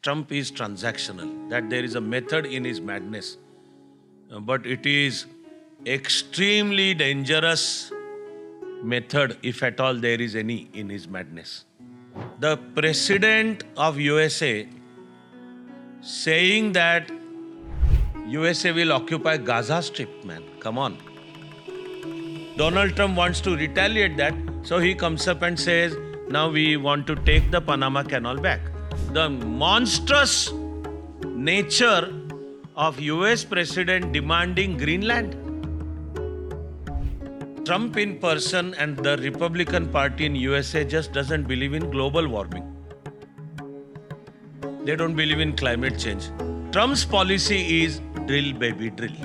Trump is transactional, that there is a method in his madness, but it is extremely dangerous method, if at all there is any in his madness. The president of USA saying that USA will occupy Gaza Strip, man, come on. Donald Trump wants to retaliate that, so he comes up and says, now we want to take the Panama Canal back. The monstrous nature of US president demanding Greenland. Trump in person and the Republican Party in USA just doesn't believe in global warming. They don't believe in climate change. Trump's policy is drill baby drill.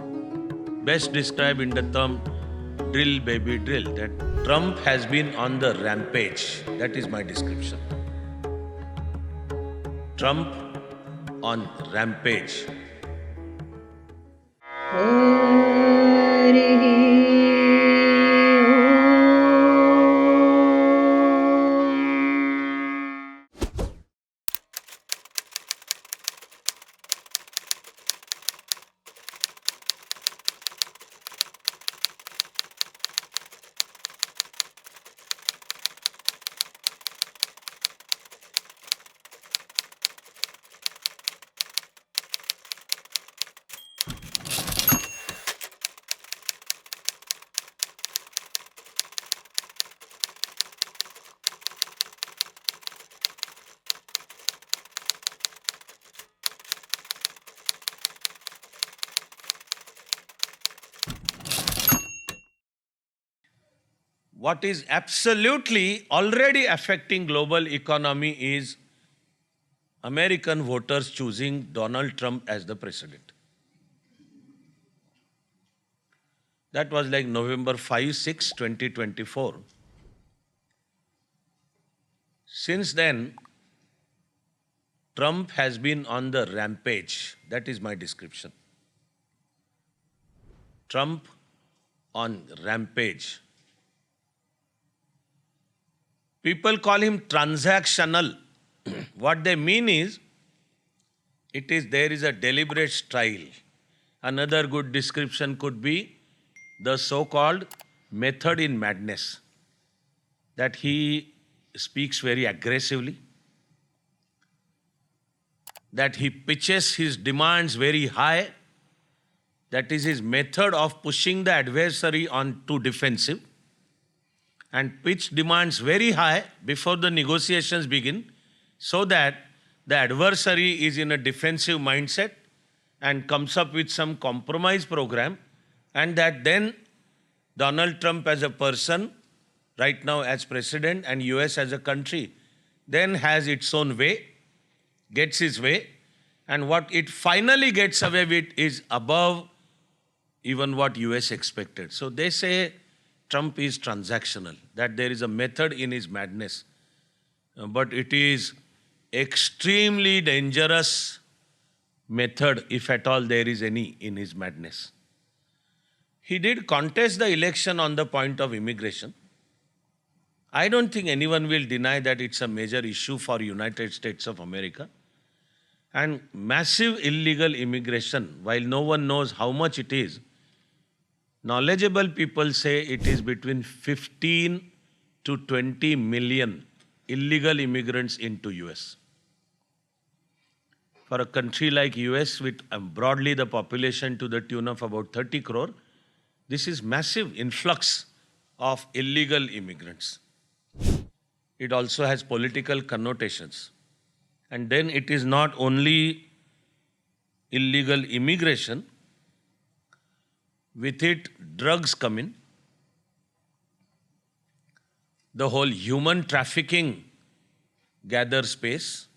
Best described in the term drill baby drill, that Trump has been on the rampage. That is my description. Trump on rampage. What is absolutely already affecting global economy is American voters choosing Donald Trump as the president. That was like November 5, 6, 2024. Since then, Trump has been on the rampage. That is my description. Trump on rampage. People call him transactional. What they mean is, there is a deliberate style. Another good description could be the so-called method in madness, that he speaks very aggressively, that he pitches his demands very high. That is his method of pushing the adversary on to defensive, and pitch demands very high before the negotiations begin, so that the adversary is in a defensive mindset and comes up with some compromise program, and that then Donald Trump as a person, right now as president, and US as a country, then has its own way, gets his way, and what it finally gets away with is above even what US expected. So they say Trump is transactional, that there is a method in his madness, but it is extremely dangerous method, if at all there is any in his madness. He did contest the election on the point of immigration. I don't think anyone will deny that it's a major issue for United States of America. And massive illegal immigration, while no one knows how much it is, knowledgeable people say it is between 15 to 20 million illegal immigrants into US. For a country like US with broadly the population to the tune of about 30 crore, this is massive influx of illegal immigrants. It also has political connotations. And then it is not only illegal immigration, with it drugs come in. The whole human trafficking gathers space.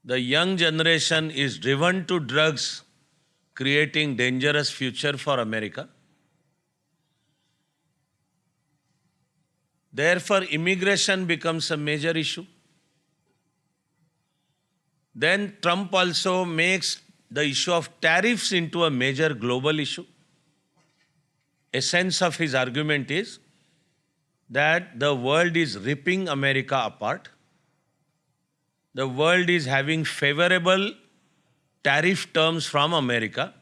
The young generation is driven to drugs, creating dangerous future for America. Therefore, immigration becomes a major issue. Then Trump also makes the issue of tariffs into a major global issue. Essence of his argument is that the world is ripping America apart. the world is having favorable tariff terms from America.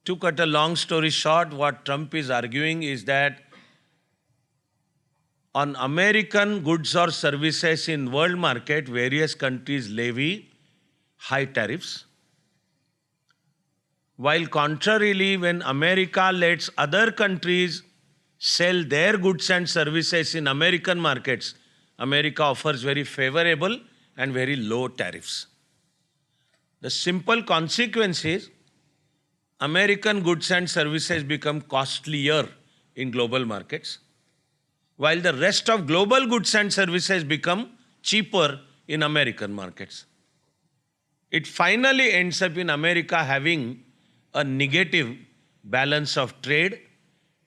To cut a long story short, what Trump is arguing is that on American goods or services in world market, various countries levy high tariffs. While contrarily, when America lets other countries sell their goods and services in American markets, America offers very favorable and very low tariffs. The simple consequence is American goods and services become costlier in global markets, while the rest of global goods and services become cheaper in American markets. It finally ends up in America having a negative balance of trade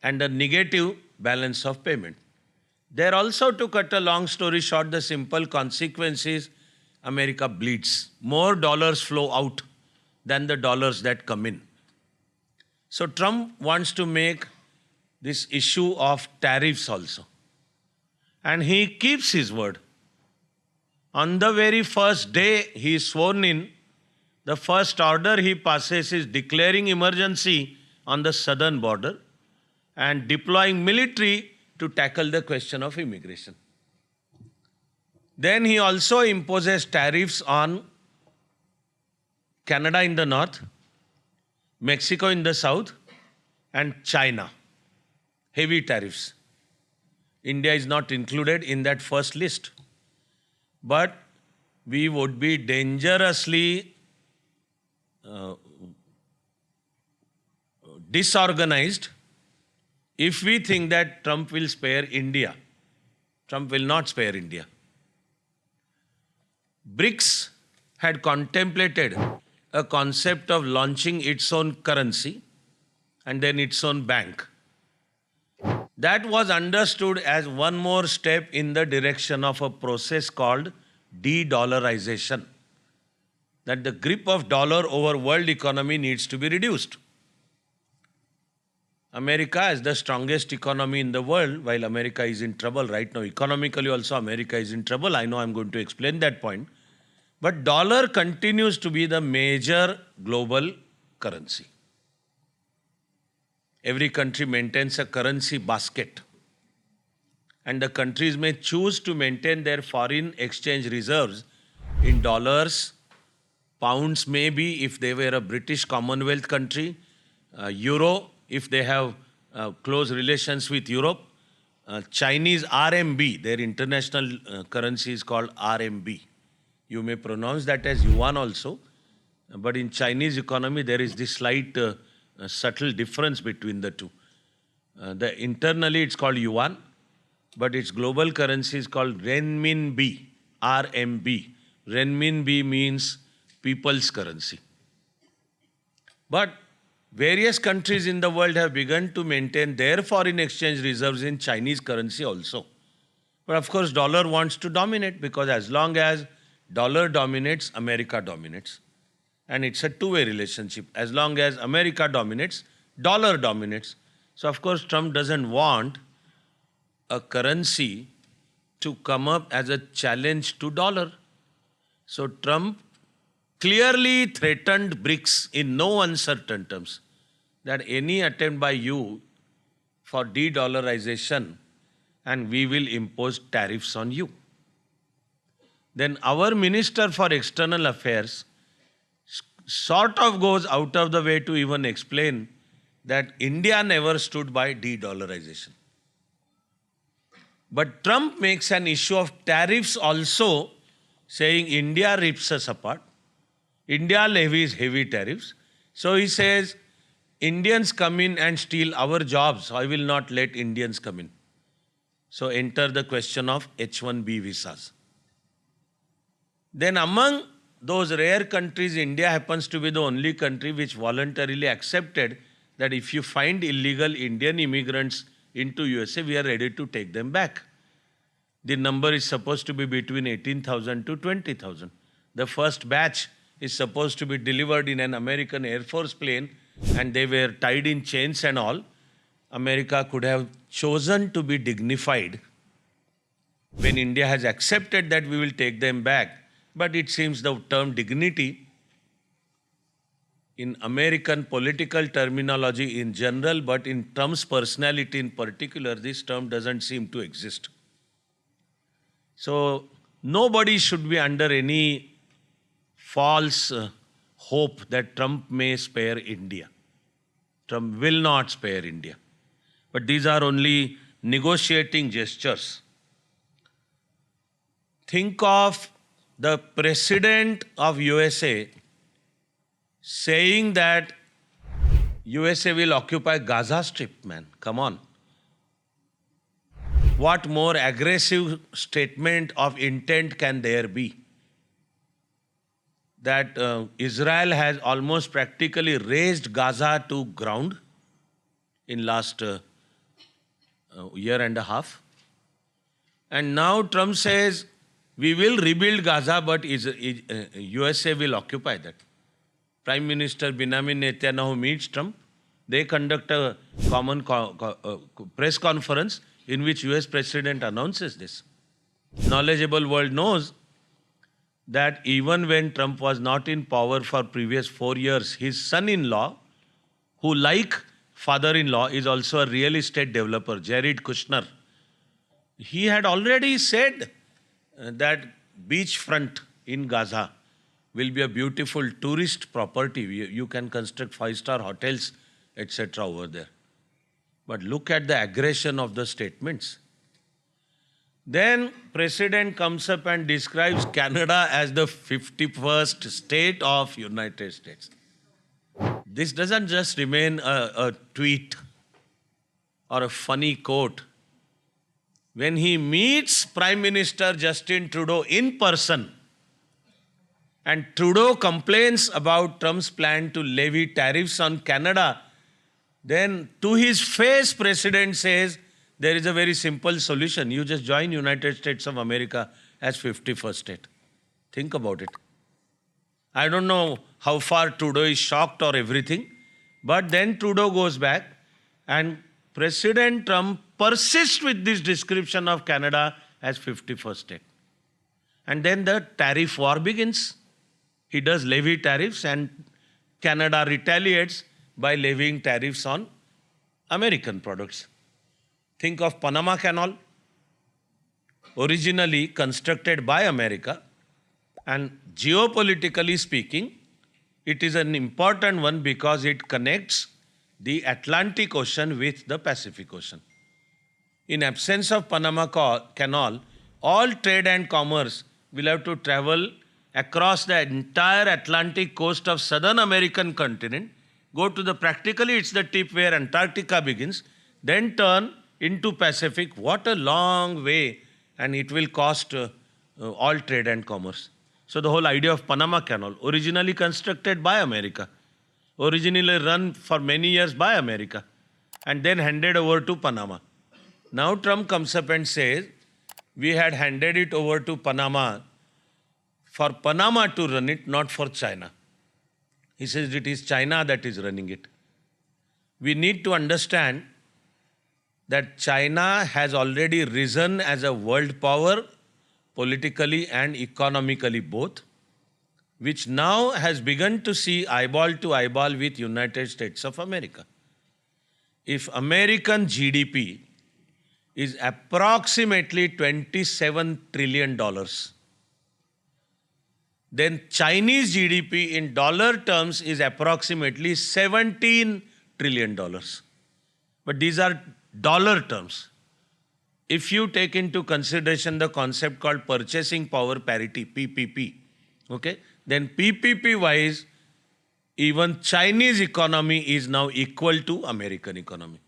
and a negative balance of payment. There also, to cut a long story short, the simple consequence is America bleeds. More dollars flow out than the dollars that come in. So Trump wants to make this issue of tariffs also. And he keeps his word. On the very first day he is sworn in, the first order he passes is declaring emergency on the southern border and deploying military to tackle the question of immigration. Then he also imposes tariffs on Canada in the north, Mexico in the south, and China. Heavy tariffs. India is not included in that first list. But we would be dangerously disorganized if we think that Trump will spare India. Trump will not spare India. BRICS had contemplated a concept of launching its own currency and then its own bank. That was understood as one more step in the direction of a process called de-dollarization. That the grip of dollar over world economy needs to be reduced. America is the strongest economy in the world, while America is in trouble right now. Economically also America is in trouble. I know I'm going to explain that point. But dollar continues to be the major global currency. Every country maintains a currency basket. And the countries may choose to maintain their foreign exchange reserves in dollars, pounds maybe if they were a British Commonwealth country, euro if they have close relations with Europe, Chinese RMB, their international currency is called RMB. You may pronounce that as yuan also, but in Chinese economy there is this slight subtle difference between the two. Internally it's called yuan, but its global currency is called renminbi, RMB. Renminbi means people's currency. But various countries in the world have begun to maintain their foreign exchange reserves in Chinese currency also. But of course, dollar wants to dominate, because as long as dollar dominates, America dominates. And it's a two-way relationship. As long as America dominates, dollar dominates. So of course, Trump doesn't want a currency to come up as a challenge to dollar. So Trump clearly threatened BRICS in no uncertain terms that any attempt by you for de-dollarization and we will impose tariffs on you. Then our Minister for External Affairs sort of goes out of the way to even explain that India never stood by de-dollarization. But Trump makes an issue of tariffs also, saying India rips us apart. India levies heavy tariffs. So he says, Indians come in and steal our jobs. I will not let Indians come in. So enter the question of H-1B visas. Then among those rare countries, India happens to be the only country which voluntarily accepted that if you find illegal Indian immigrants into USA, we are ready to take them back. The number is supposed to be between 18,000 to 20,000. The first batch is supposed to be delivered in an American Air Force plane, and they were tied in chains and all. America could have chosen to be dignified when India has accepted that we will take them back, But it seems the term dignity in American political terminology in general, but in Trump's personality in particular, this term doesn't seem to exist. So nobody should be under any false hope that Trump may spare India. Trump will not spare India. But these are only negotiating gestures. Think of the president of USA saying that USA will occupy Gaza Strip, man. Come on. What more aggressive statement of intent can there be? That Israel has almost practically razed Gaza to ground in last year and a half. And now Trump says, we will rebuild Gaza, but USA will occupy that. Prime Minister Benjamin Netanyahu meets Trump. They conduct a common press conference in which US President announces this. Knowledgeable world knows that even when Trump was not in power for previous 4 years, his son-in-law, who like father-in-law is also a real estate developer, Jared Kushner, he had already said that beachfront in Gaza will be a beautiful tourist property. You can construct 5-star hotels, etc. over there. But look at the aggression of the statements. Then President comes up and describes Canada as the 51st state of United States. This doesn't just remain a tweet or a funny quote. When he meets Prime Minister Justin Trudeau in person, and Trudeau complains about Trump's plan to levy tariffs on Canada, then to his face, President says, there is a very simple solution. You just join United States of America as 51st state. Think about it. I don't know how far Trudeau is shocked or everything, but then Trudeau goes back and President Trump persists with this description of Canada as 51st state. And then the tariff war begins. He does levy tariffs and Canada retaliates by levying tariffs on American products. Think of Panama Canal, originally constructed by America, and geopolitically speaking, it is an important one because it connects the Atlantic Ocean with the Pacific Ocean. In absence of Panama Canal, all trade and commerce will have to travel across the entire Atlantic coast of southern American continent, go to the, practically it's the tip where Antarctica begins, then turn into Pacific. What a long way, and it will cost all trade and commerce. So the whole idea of Panama Canal, originally constructed by America, originally run for many years by America, and then handed over to Panama. Now Trump comes up and says, we had handed it over to Panama for Panama to run it, not for China. He says it is China that is running it. We need to understand that China has already risen as a world power, politically and economically both, which now has begun to see eyeball to eyeball with United States of America. If American GDP is approximately $27 trillion, then Chinese GDP in dollar terms is approximately $17 trillion. But these are dollar terms. If you take into consideration the concept called purchasing power parity, PPP, okay, then PPP-wise, even Chinese economy is now equal to American economy.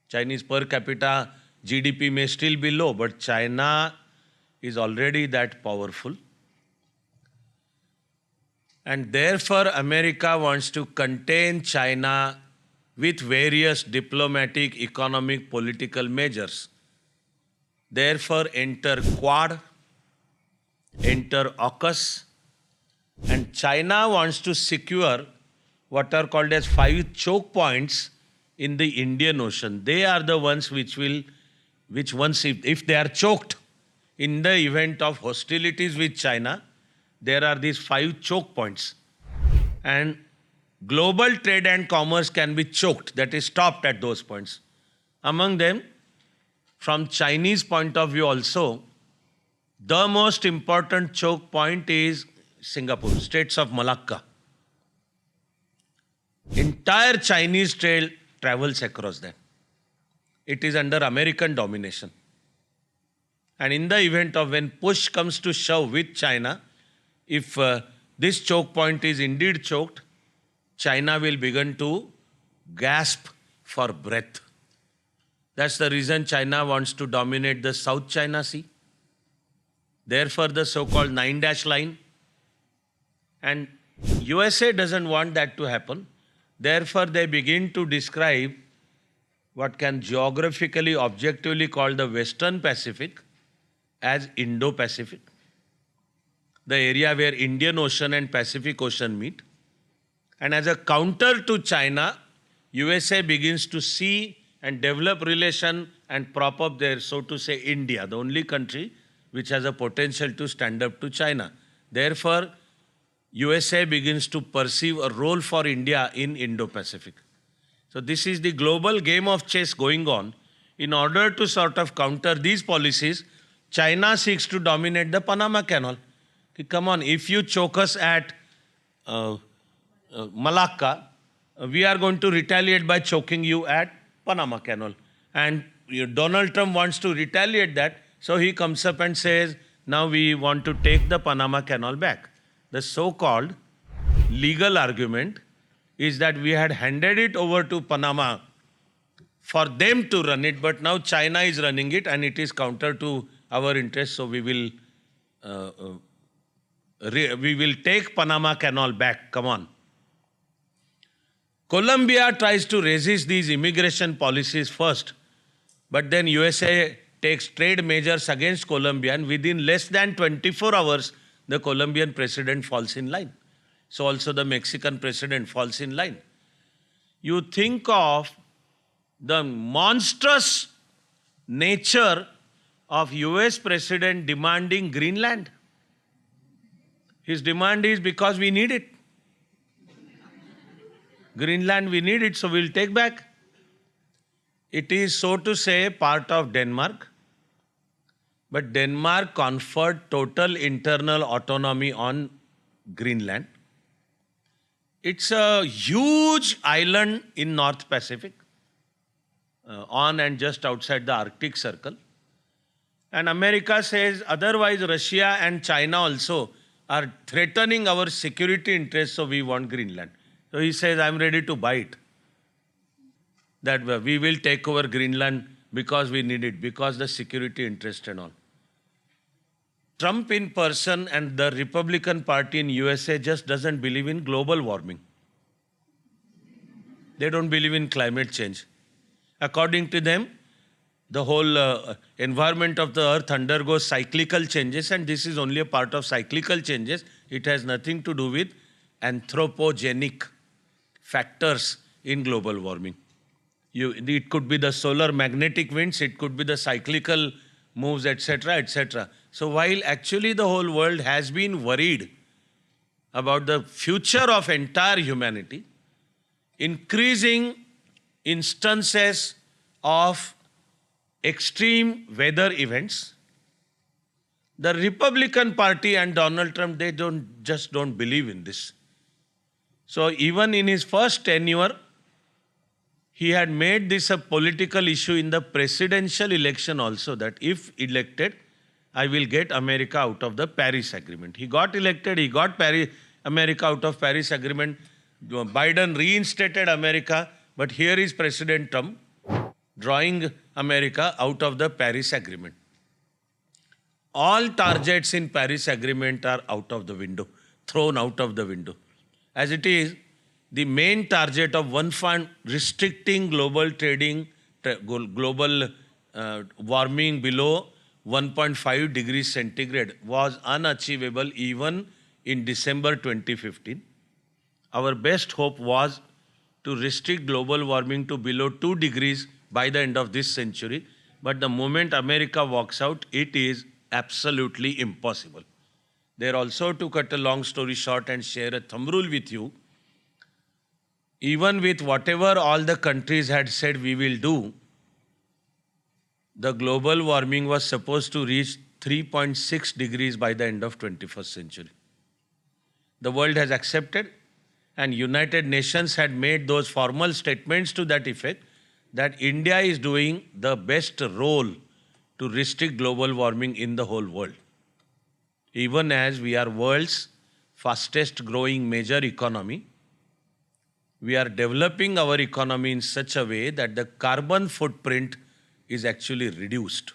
Chinese per capita GDP may still be low, but China is already that powerful. And therefore, America wants to contain China with various diplomatic, economic, political measures. Therefore, enter Quad, enter AUKUS, and China wants to secure what are called as 5 choke points in the Indian Ocean. They are the ones if they are choked, in the event of hostilities with China, there are these 5 choke points. And global trade and commerce can be choked, that is stopped at those points. Among them, from Chinese point of view also, the most important choke point is Singapore, Straits of Malacca. Entire Chinese trade travels across that. It is under American domination. And in the event of when push comes to shove with China, if this choke point is indeed choked, China will begin to gasp for breath. That's the reason China wants to dominate the South China Sea. Therefore, the so-called 9-dash line. And USA doesn't want that to happen. Therefore, they begin to describe what can geographically, objectively called the Western Pacific as Indo-Pacific, the area where Indian Ocean and Pacific Ocean meet. And as a counter to China, USA begins to see and develop relation and prop up their, so to say, India, the only country which has a potential to stand up to China. Therefore, USA begins to perceive a role for India in Indo-Pacific. So this is the global game of chess going on. In order to sort of counter these policies, China seeks to dominate the Panama Canal. Come on, if you choke us at Malacca, we are going to retaliate by choking you at Panama Canal. And Donald Trump wants to retaliate that, so he comes up and says, now we want to take the Panama Canal back. The so-called legal argument is that we had handed it over to Panama for them to run it, but now China is running it and it is counter to our interests, so we will take Panama Canal back. Come on. Colombia tries to resist these immigration policies first, but then USA takes trade measures against Colombia, and within less than 24 hours, the Colombian president falls in line. So also the Mexican president falls in line. You think of the monstrous nature of US president demanding Greenland. His demand is because we need it. Greenland, we need it, so we'll take back. It is, so to say, part of Denmark. But Denmark conferred total internal autonomy on Greenland. It's a huge island in North Pacific, on and just outside the Arctic Circle. And America says, otherwise Russia and China also are threatening our security interests, so we want Greenland. So he says, I'm ready to buy it. That we will take over Greenland because we need it, because the security interest and all. Trump in person and the Republican Party in USA just doesn't believe in global warming. They don't believe in climate change. According to them, the whole environment of the earth undergoes cyclical changes, and this is only a part of cyclical changes. It has nothing to do with anthropogenic factors in global warming. It could be the solar magnetic winds, it could be the cyclical moves, etc., etc. So while actually the whole world has been worried about the future of entire humanity, increasing instances of extreme weather events, the Republican Party and Donald Trump, they just don't believe in this. So even in his first tenure, he had made this a political issue in the presidential election also, that if elected, I will get America out of the Paris Agreement. He got elected, he got America out of Paris Agreement. Biden reinstated America, but here is President Trump drawing America out of the Paris Agreement. All targets in Paris Agreement are out of the window, thrown out of the window. As it is, the main target of one fund restricting global trading, global warming below 1.5 degrees centigrade was unachievable even in December 2015. Our best hope was to restrict global warming to below 2 degrees by the end of this century. But the moment America walks out, it is absolutely impossible. There also, to cut a long story short and share a thumb rule with you, even with whatever all the countries had said we will do, the global warming was supposed to reach 3.6 degrees by the end of 21st century. The world has accepted, and United Nations had made those formal statements to that effect, that India is doing the best role to restrict global warming in the whole world. Even as we are world's fastest growing major economy, we are developing our economy in such a way that the carbon footprint is actually reduced.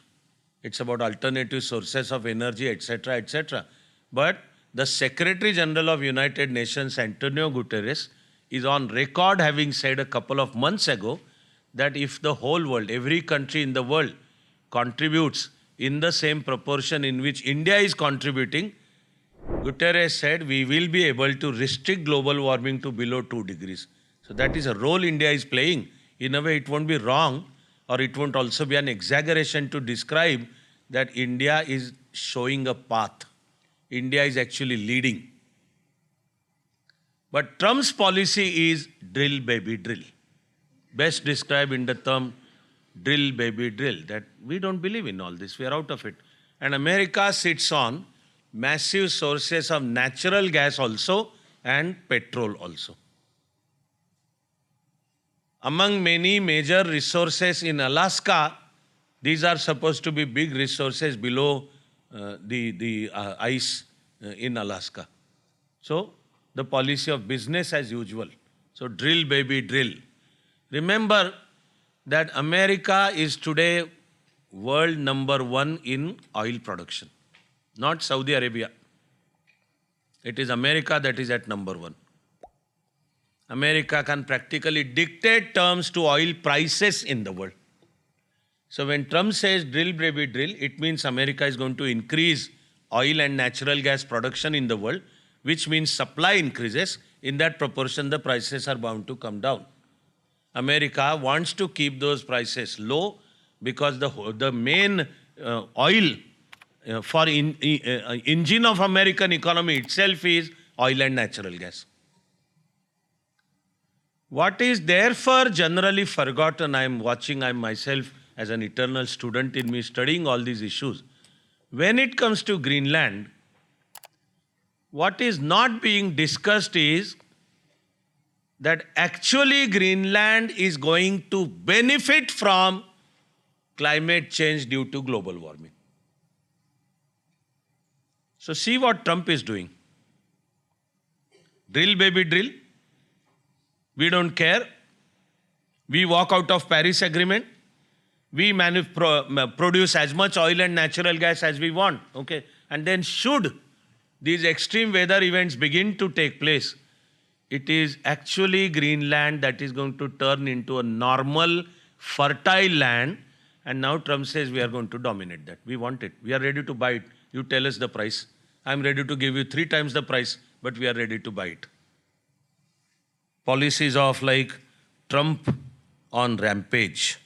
It's about alternative sources of energy, etc., etc. But the Secretary General of United Nations, Antonio Guterres, is on record having said a couple of months ago that if the whole world, every country in the world, contributes in the same proportion in which India is contributing, Guterres said we will be able to restrict global warming to below 2 degrees. So that is a role India is playing. In a way, it won't be wrong, or it won't also be an exaggeration to describe that India is showing a path. India is actually leading. But Trump's policy is drill, baby, drill. Best described in the term drill, baby, drill, that we don't believe in all this. We are out of it. And America sits on massive sources of natural gas also and petrol also. Among many major resources in Alaska, these are supposed to be big resources below the ice in Alaska. So, the policy of business as usual. So, drill, baby, drill. Remember that America is today world number 1 in oil production, not Saudi Arabia. It is America that is at number 1. America can practically dictate terms to oil prices in the world. So when Trump says drill, baby, drill, it means America is going to increase oil and natural gas production in the world, which means supply increases. In that proportion, the prices are bound to come down. America wants to keep those prices low because the main oil for engine of American economy itself is oil and natural gas. What is therefore generally forgotten, I'm myself as an eternal student in me studying all these issues. When it comes to Greenland, what is not being discussed is that actually Greenland is going to benefit from climate change due to global warming. So see what Trump is doing. Drill, baby, drill. We don't care. We walk out of Paris Agreement. We produce as much oil and natural gas as we want. Okay? And then should these extreme weather events begin to take place, it is actually Greenland that is going to turn into a normal, fertile land. And now Trump says we are going to dominate that. We want it. We are ready to buy it. You tell us the price. I'm ready to give you 3 times the price, but we are ready to buy it. Policies of like Trump on Rampage.